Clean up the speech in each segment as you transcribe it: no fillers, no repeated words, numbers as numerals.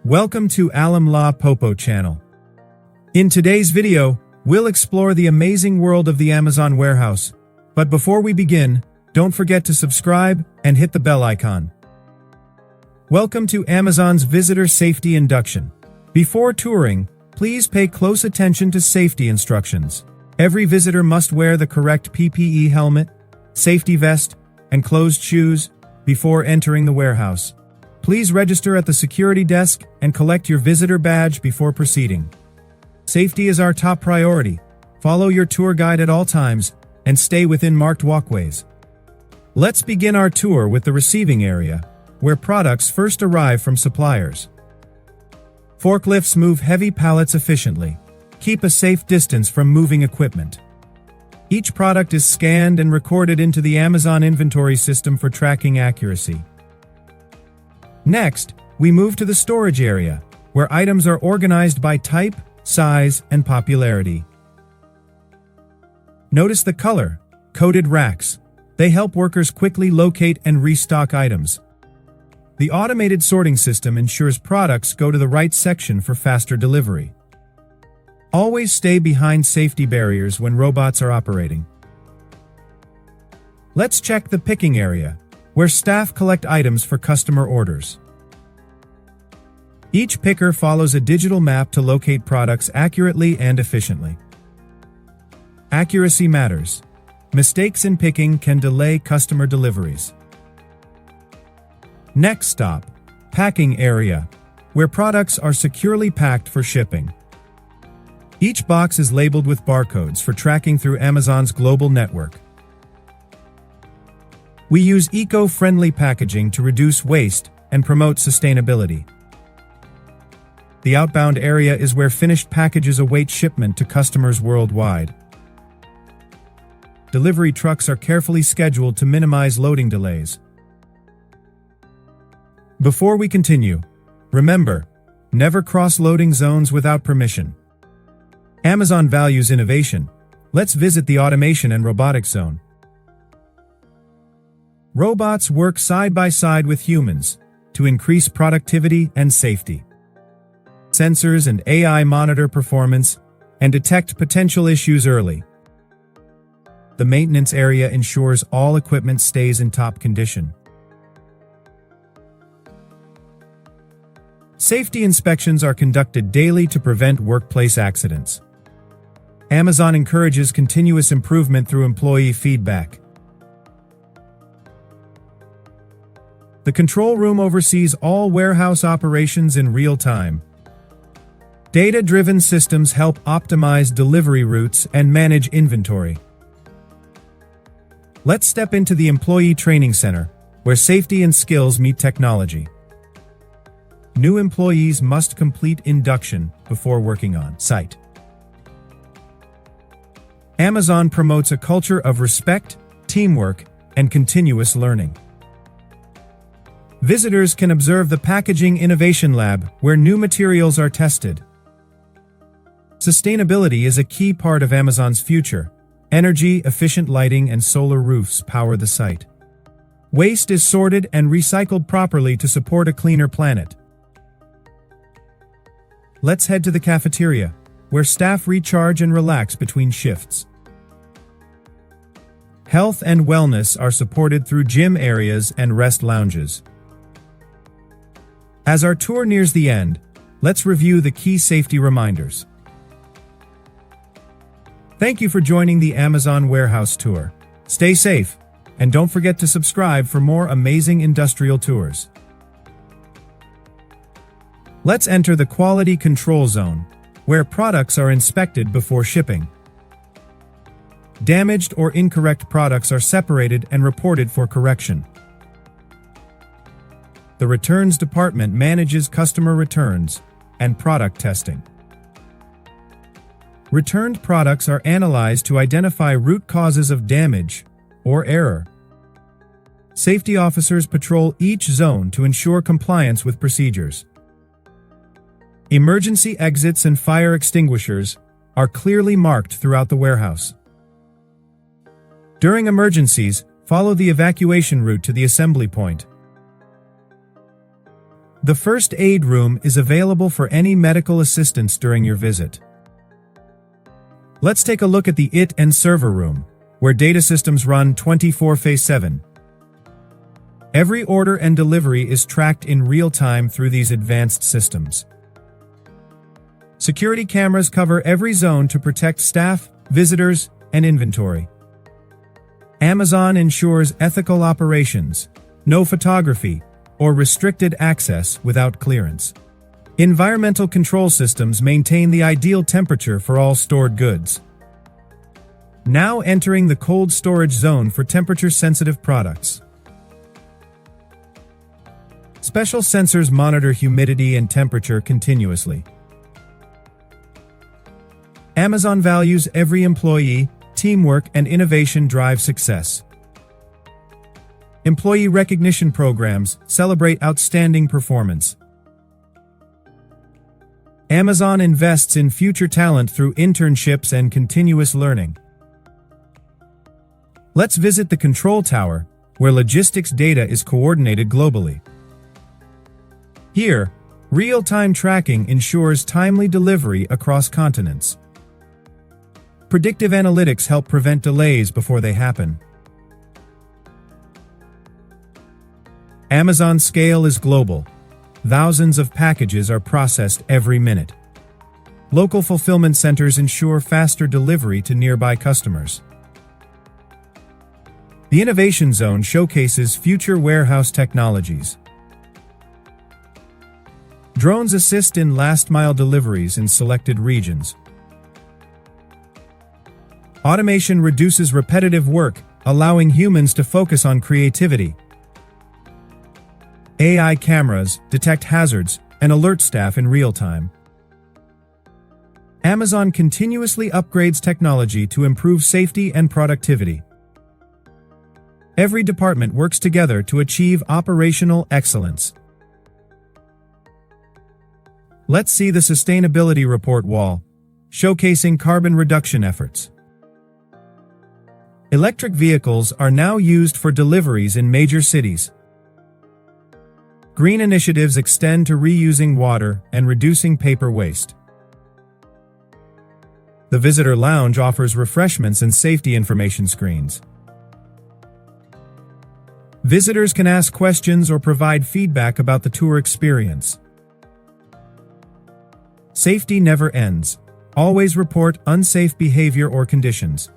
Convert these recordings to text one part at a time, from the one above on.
Welcome to Lawe Popo channel. In today's video, we'll explore the amazing world of the Amazon warehouse. But before we begin, don't forget to subscribe and hit the bell icon. Welcome to Amazon's Visitor Safety Induction. Before touring, please pay close attention to safety instructions. Every visitor must wear the correct PPE helmet, safety vest, and closed shoes before entering the warehouse. Please register at the security desk and collect your visitor badge before proceeding. Safety is our top priority. Follow your tour guide at all times and stay within marked walkways. Let's begin our tour with the receiving area, where products first arrive from suppliers. Forklifts move heavy pallets efficiently. Keep a safe distance from moving equipment. Each product is scanned and recorded into the Amazon inventory system for tracking accuracy. Next, we move to the storage area, where items are organized by type, size, and popularity. Notice the color, coded racks. They help workers quickly locate and restock items. The automated sorting system ensures products go to the right section for faster delivery. Always stay behind safety barriers when robots are operating. Let's check the picking area, where staff collect items for customer orders. Each picker follows a digital map to locate products accurately and efficiently. Accuracy matters. Mistakes in picking can delay customer deliveries. Next stop, packing area, where products are securely packed for shipping. Each box is labeled with barcodes for tracking through Amazon's global network. We use eco-friendly packaging to reduce waste and promote sustainability. The outbound area is where finished packages await shipment to customers worldwide. Delivery trucks are carefully scheduled to minimize loading delays. Before we continue, remember, never cross loading zones without permission. Amazon values innovation. Let's visit the automation and robotics zone. Robots work side by side with humans to increase productivity and safety. Sensors and AI monitor performance and detect potential issues early. The maintenance area ensures all equipment stays in top condition. Safety inspections are conducted daily to prevent workplace accidents. Amazon encourages continuous improvement through employee feedback. The control room oversees all warehouse operations in real time. Data-driven systems help optimize delivery routes and manage inventory. Let's step into the Employee Training Center, where safety and skills meet technology. New employees must complete induction before working on site. Amazon promotes a culture of respect, teamwork, and continuous learning. Visitors can observe the Packaging Innovation Lab, where new materials are tested. Sustainability is a key part of Amazon's future. Energy-efficient lighting and solar roofs power the site. Waste is sorted and recycled properly to support a cleaner planet. Let's head to the cafeteria, where staff recharge and relax between shifts. Health and wellness are supported through gym areas and rest lounges. As our tour nears the end, let's review the key safety reminders. Thank you for joining the Amazon Warehouse Tour. Stay safe, and don't forget to subscribe for more amazing industrial tours. Let's enter the Quality Control Zone, where products are inspected before shipping. Damaged or incorrect products are separated and reported for correction. The Returns Department manages customer returns and product testing. Returned products are analyzed to identify root causes of damage or error. Safety officers patrol each zone to ensure compliance with procedures. Emergency exits and fire extinguishers are clearly marked throughout the warehouse. During emergencies, follow the evacuation route to the assembly point. The first aid room is available for any medical assistance during your visit. Let's take a look at the IT and server room, where data systems run 24/7. Every order and delivery is tracked in real time through these advanced systems. Security cameras cover every zone to protect staff, visitors, and inventory. Amazon ensures ethical operations, no photography, or restricted access without clearance. Environmental control systems maintain the ideal temperature for all stored goods. Now entering the cold storage zone for temperature-sensitive products. Special sensors monitor humidity and temperature continuously. Amazon values every employee, teamwork, and innovation drive success. Employee recognition programs celebrate outstanding performance. Amazon invests in future talent through internships and continuous learning. Let's visit the control tower, where logistics data is coordinated globally. Here, real-time tracking ensures timely delivery across continents. Predictive analytics help prevent delays before they happen. Amazon's scale is global. Thousands of packages are processed every minute. Local fulfillment centers ensure faster delivery to nearby customers. The Innovation Zone showcases future warehouse technologies. Drones assist in last-mile deliveries in selected regions. Automation reduces repetitive work, allowing humans to focus on creativity. AI cameras detect hazards and alert staff in real time. Amazon continuously upgrades technology to improve safety and productivity. Every department works together to achieve operational excellence. Let's see the sustainability report wall, showcasing carbon reduction efforts. Electric vehicles are now used for deliveries in major cities. Green initiatives extend to reusing water and reducing paper waste. The visitor lounge offers refreshments and safety information screens. Visitors can ask questions or provide feedback about the tour experience. Safety never ends. Always report unsafe behavior or conditions.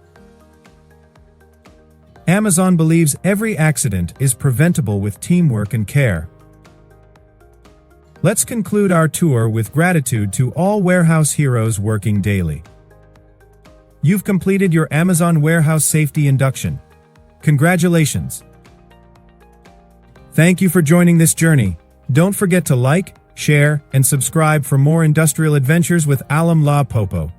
Amazon believes every accident is preventable with teamwork and care. Let's conclude our tour with gratitude to all warehouse heroes working daily. You've completed your Amazon warehouse safety induction. Congratulations! Thank you for joining this journey. Don't forget to like, share, and subscribe for more industrial adventures with Lawe Popo.